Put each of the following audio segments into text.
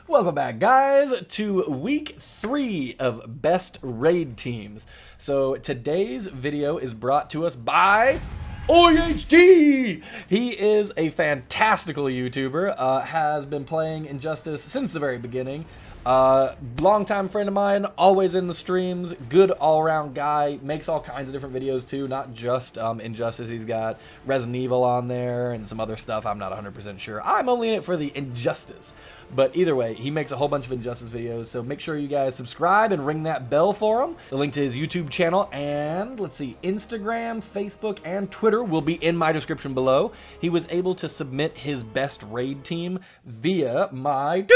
Welcome back, guys, to week 3 of Best Raid Teams. So today's video is brought to us by OYHD! He is a fantastical YouTuber, has been playing Injustice since the very beginning. Longtime friend of mine, always in the streams, good all-around guy, makes all kinds of different videos too, not just Injustice. He's got Resident Evil on there and some other stuff. I'm not 100% sure. I'm only in it for the Injustice. But either way, he makes a whole bunch of Injustice videos, so make sure you guys subscribe and ring that bell for him. The link to his YouTube channel and, let's see, Instagram, Facebook, and Twitter will be in my description below. He was able to submit his best raid team via my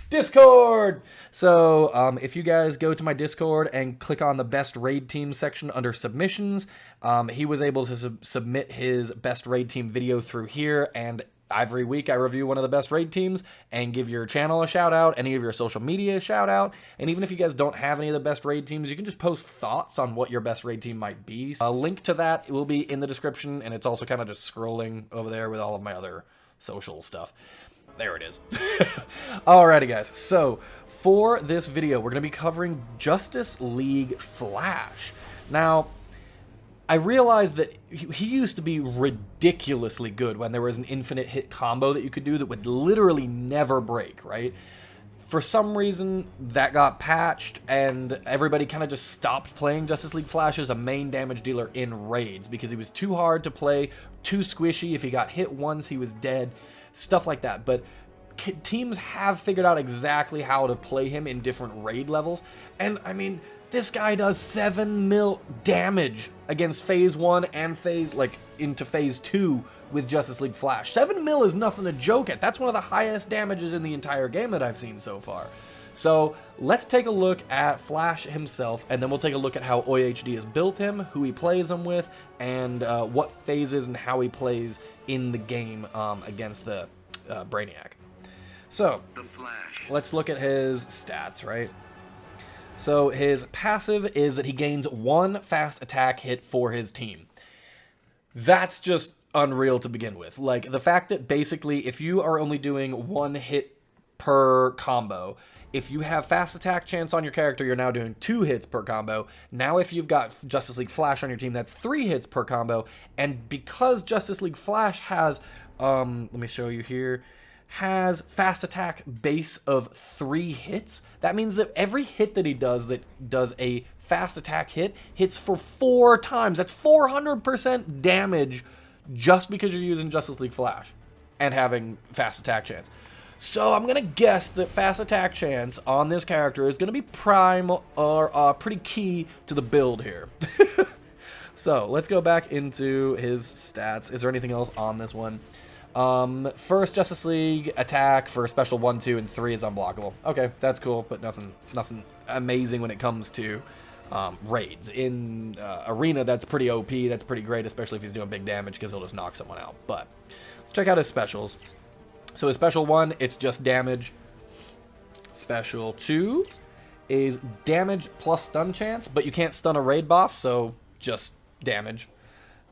Discord. So if you guys go to my Discord and click on the best raid team section under submissions, he was able to submit his best raid team video through here, and every week I review one of the best raid teams and give your channel a shout out, any of your social media a shout out. And even if you guys don't have any of the best raid teams, you can just post thoughts on what your best raid team might be. A link to that will be in the description, and it's also kind of just scrolling over there with all of my other social stuff. There it is. Alrighty, guys. So for this video, we're going to be covering Justice League Flash. Now, I realized that he used to be ridiculously good when there was an infinite hit combo that you could do that would literally never break, right? For some reason, that got patched, and everybody kind of just stopped playing Justice League Flash as a main damage dealer in raids because he was too hard to play, too squishy. If he got hit once, he was dead, stuff like that. But teams have figured out exactly how to play him in different raid levels, and I mean, this guy does 7 mil damage against Phase 1 and into Phase 2 with Justice League Flash. 7 mil is nothing to joke at. That's one of the highest damages in the entire game that I've seen so far. So let's take a look at Flash himself, and then we'll take a look at how OYHD has built him, who he plays him with, and what phases and how he plays in the game against the Brainiac. So let's look at his stats, right? So his passive is that he gains 1 fast attack hit for his team. That's just unreal to begin with. Like, the fact that basically if you are only doing 1 hit per combo, if you have fast attack chance on your character, you're now doing 2 hits per combo. Now if you've got Justice League Flash on your team, that's 3 hits per combo. And because Justice League Flash has, let me show you here, has fast attack base of 3 hits, that means that every hit that he does that does a fast attack hit hits for 4 times. That's 400% damage just because you're using Justice League Flash and having fast attack chance. So I'm gonna guess that fast attack chance on this character is gonna be prime or pretty key to the build here. So let's go back into his stats. Is there anything else on this one? First Justice League attack for special 1, 2, and 3 is unblockable. Okay, that's cool, but nothing amazing when it comes to raids. In Arena, that's pretty OP, that's pretty great, especially if he's doing big damage because he'll just knock someone out. But let's check out his specials. So his special 1, it's just damage. Special 2 is damage plus stun chance, but you can't stun a raid boss, so just damage.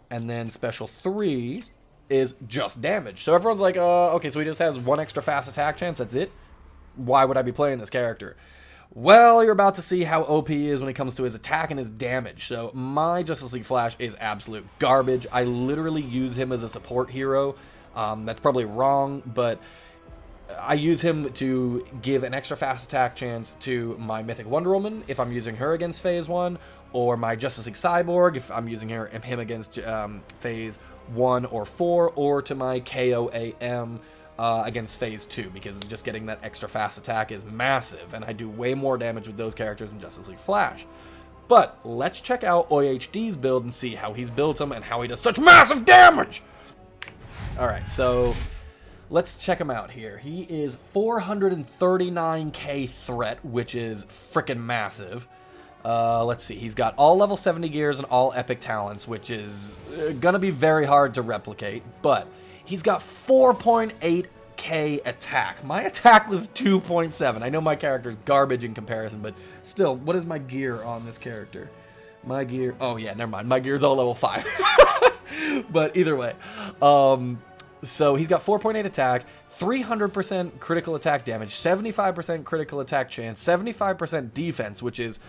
And then special 3 is just damage. So everyone's like, okay, so he just has 1 extra fast attack chance, that's it? Why would I be playing this character? Well, you're about to see how OP he is when it comes to his attack and his damage. So my Justice League Flash is absolute garbage. I literally use him as a support hero. That's probably wrong, but I use him to give an extra fast attack chance to my Mythic Wonder Woman if I'm using her against Phase 1, or my Justice League Cyborg if I'm using him against Phase 1 or 4, or to my KOAM against Phase 2, because just getting that extra fast attack is massive, and I do way more damage with those characters than Justice League Flash. But let's check out OYHD's build and see how he's built him and how he does such massive damage! Alright, so let's check him out here. He is 439k threat, which is freaking massive. Let's see, he's got all level 70 gears and all epic talents, which is gonna be very hard to replicate, but he's got 4.8k attack. My attack was 2.7. I know my character's garbage in comparison, but still, what is my gear on this character? My gear, oh yeah, never mind, my gear's all level 5. But either way, So he's got 4.8 attack, 300% critical attack damage, 75% critical attack chance, 75% defense, which is...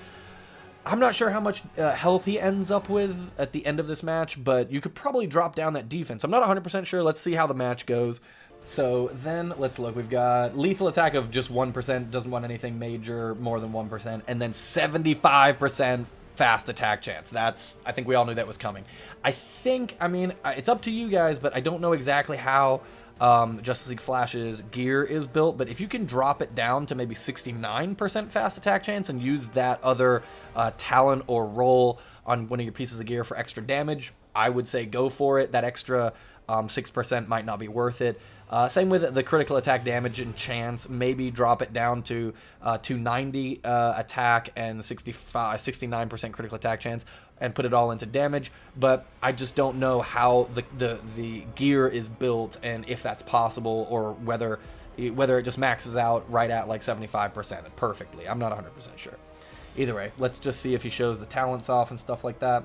I'm not sure how much health he ends up with at the end of this match, but you could probably drop down that defense. I'm not 100% sure. Let's see how the match goes. So then, let's look. We've got lethal attack of just 1%, doesn't want anything major, more than 1%, and then 75% fast attack chance. That's, I think we all knew that was coming. I mean, it's up to you guys, but I don't know exactly how Justice League Flash's gear is built, but if you can drop it down to maybe 69% fast attack chance and use that other talent or roll on one of your pieces of gear for extra damage, I would say go for it. That extra 6% might not be worth it. Same with the critical attack damage and chance. Maybe drop it down to 290 attack and 69% critical attack chance and put it all into damage. But I just don't know how the gear is built and if that's possible, or whether it just maxes out right at like 75% perfectly. I'm not 100% sure. Either way, let's just see if he shows the talents off and stuff like that.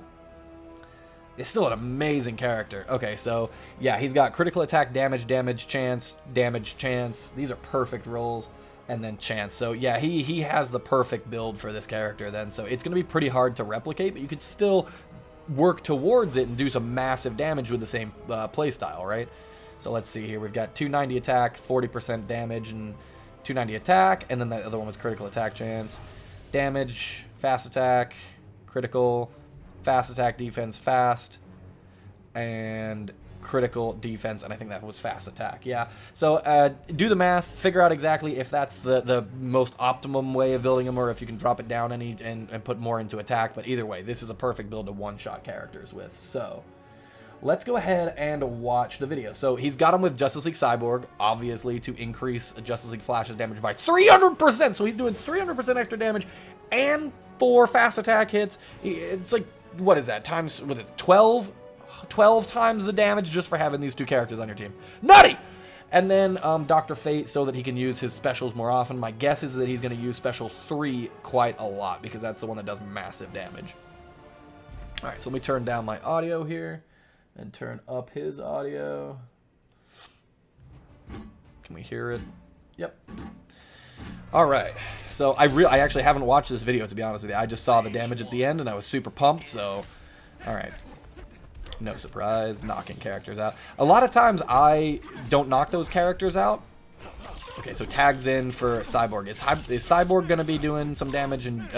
It's still an amazing character. Okay, so yeah, he's got critical attack, damage chance. These are perfect rolls, and then chance. So yeah, he has the perfect build for this character then. So it's going to be pretty hard to replicate, but you could still work towards it and do some massive damage with the same playstyle, right? So let's see here. We've got 290 attack, 40% damage, and 290 attack, and then the other one was critical attack chance. Damage, fast attack, critical, fast attack, defense, fast, and critical defense, and I think that was fast attack. Yeah, so do the math, figure out exactly if that's the most optimum way of building them, or if you can drop it down and put more into attack. But either way, this is a perfect build to one-shot characters with. So let's go ahead and watch the video. So he's got him with Justice League Cyborg, obviously, to increase Justice League Flash's damage by 300%. So he's doing 300% extra damage and 4 fast attack hits. It's like, what is that? Times, what is it, 12? 12 times the damage just for having these two characters on your team. Nutty! And then Dr. Fate, so that he can use his specials more often. My guess is that he's going to use Special 3 quite a lot, because that's the one that does massive damage. Alright, so let me turn down my audio here and turn up his audio. Can we hear it? Yep. Alright, so I actually haven't watched this video, to be honest with you. I just saw the damage at the end and I was super pumped, so alright. No surprise, knocking characters out. A lot of times I don't knock those characters out. Okay, so tags in for Cyborg. Is Cyborg going to be doing some damage and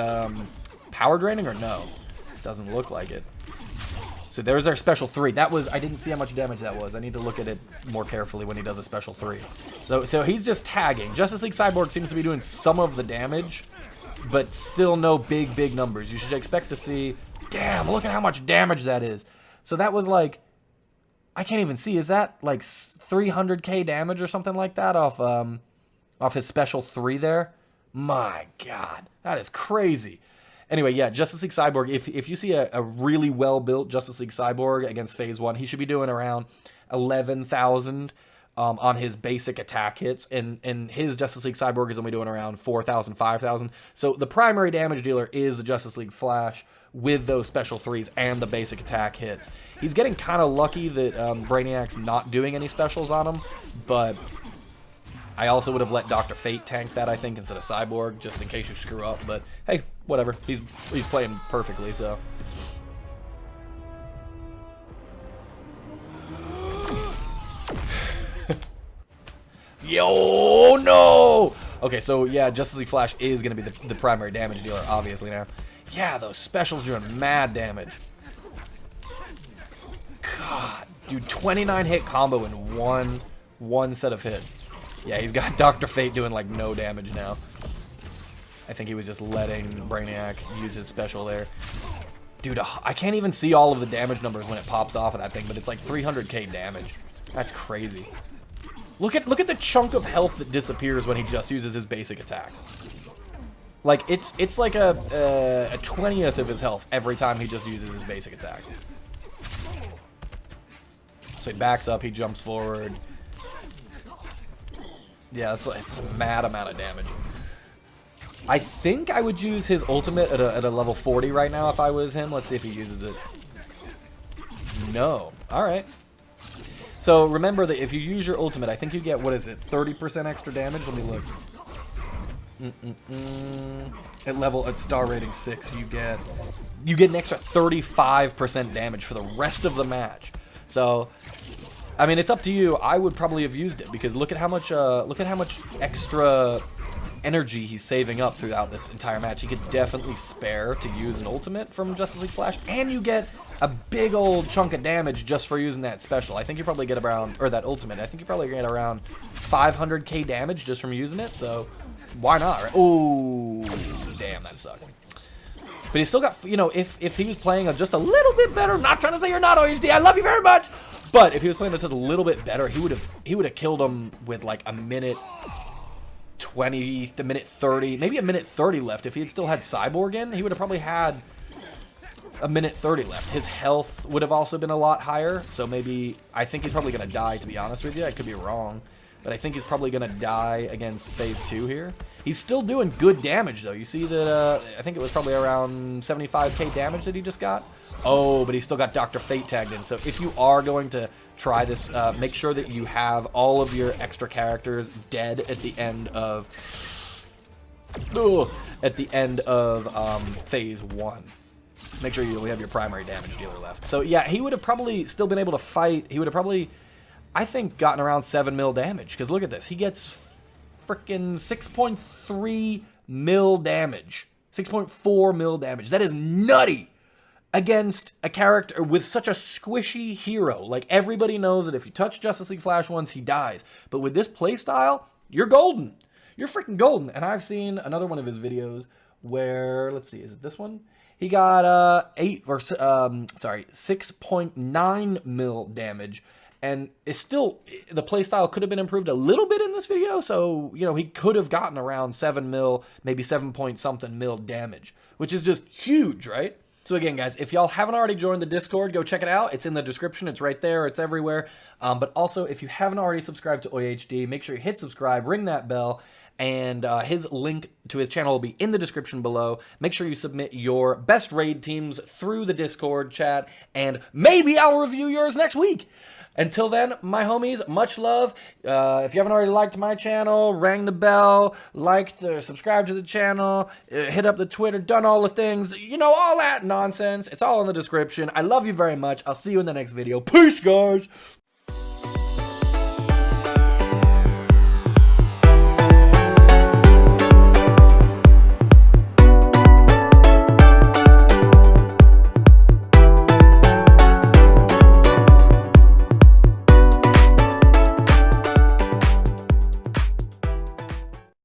power draining or no? Doesn't look like it. So there's our Special 3. That was, I didn't see how much damage that was. I need to look at it more carefully when he does a Special 3. So he's just tagging. Justice League Cyborg seems to be doing some of the damage, but still no big numbers. You should expect to see, damn, look at how much damage that is. So that was like, I can't even see, is that like 300k damage or something like that off his Special 3 there? My God, that is crazy. Anyway, yeah, Justice League Cyborg, if you see a really well-built Justice League Cyborg against Phase 1, he should be doing around 11,000 on his basic attack hits, and his Justice League Cyborg is only doing around 4,000, 5,000. So the primary damage dealer is the Justice League Flash with those Special 3s and the basic attack hits. He's getting kind of lucky that Brainiac's not doing any specials on him, but I also would have let Dr. Fate tank that, I think, instead of Cyborg, just in case you screw up. But hey, whatever. He's playing perfectly, so. Yo, no! Okay, so yeah, Justice League Flash is going to be the primary damage dealer, obviously, now. Yeah, those specials are doing mad damage. God, dude, 29 hit combo in one set of hits. Yeah, he's got Dr. Fate doing like no damage now. I think he was just letting Brainiac use his special there. Dude, I can't even see all of the damage numbers when it pops off of that thing, but it's like 300k damage. That's crazy. Look at the chunk of health that disappears when he just uses his basic attacks. Like, it's like a 20th of his health every time he just uses his basic attacks. So he backs up, he jumps forward. Yeah, it's a mad amount of damage. I think I would use his ultimate at a level 40 right now if I was him. Let's see if he uses it. No. Alright. So remember that if you use your ultimate, I think you get, what is it, 30% extra damage? Let me look. At star rating 6, you get an extra 35% damage for the rest of the match. So, I mean, it's up to you. I would probably have used it because look at how much extra energy he's saving up throughout this entire match. He could definitely spare to use an ultimate from Justice League Flash, and you get a big old chunk of damage just for using that special. I think you probably get around, or that ultimate, I think you probably get around 500k damage just from using it, so why not, right? Oh, damn, that sucks. But he's still got, you know, if he was playing just a little bit better, I'm not trying to say you're not OHD, I love you very much, but if he was playing just a little bit better, he would have killed him with like a minute 20 to minute 30, maybe a minute 30 left. If he had still had Cyborg in, he would have probably had a minute 30 left. His health would have also been a lot higher, so maybe, I think he's probably going to die, to be honest with you. I could be wrong, but I think he's probably going to die against Phase 2 here. He's still doing good damage, though. You see that, I think it was probably around 75k damage that he just got. Oh, but he still got Dr. Fate tagged in, so if you are going to try this, make sure that you have all of your extra characters dead at the end of Phase 1. Make sure you only have your primary damage dealer left. So yeah, he would have probably still been able to fight. He would have probably, I think, gotten around 7 mil damage. Because look at this. He gets freaking 6.3 mil damage. 6.4 mil damage. That is nutty against a character with such a squishy hero. Like, everybody knows that if you touch Justice League Flash once, he dies. But with this playstyle, you're golden. You're freaking golden. And I've seen another one of his videos where, let's see, is it this one? He got 6.9 mil damage, and it's still, the playstyle could have been improved a little bit in this video, so, you know, he could have gotten around 7 mil, maybe 7 point something mil damage, which is just huge, right? So again, guys, if y'all haven't already joined the Discord, go check it out. It's in the description. It's right there. It's everywhere. But also, if you haven't already subscribed to OHD, make sure you hit subscribe, ring that bell, and his link to his channel will be in the description below. Make sure you submit your best raid teams through the Discord chat, and maybe I'll review yours next week. Until then, my homies, much love. If you haven't already liked my channel, rang the bell, liked or subscribed to the channel, hit up the Twitter, done all the things, you know, all that nonsense. It's all in the description. I love you very much. I'll see you in the next video. Peace, guys.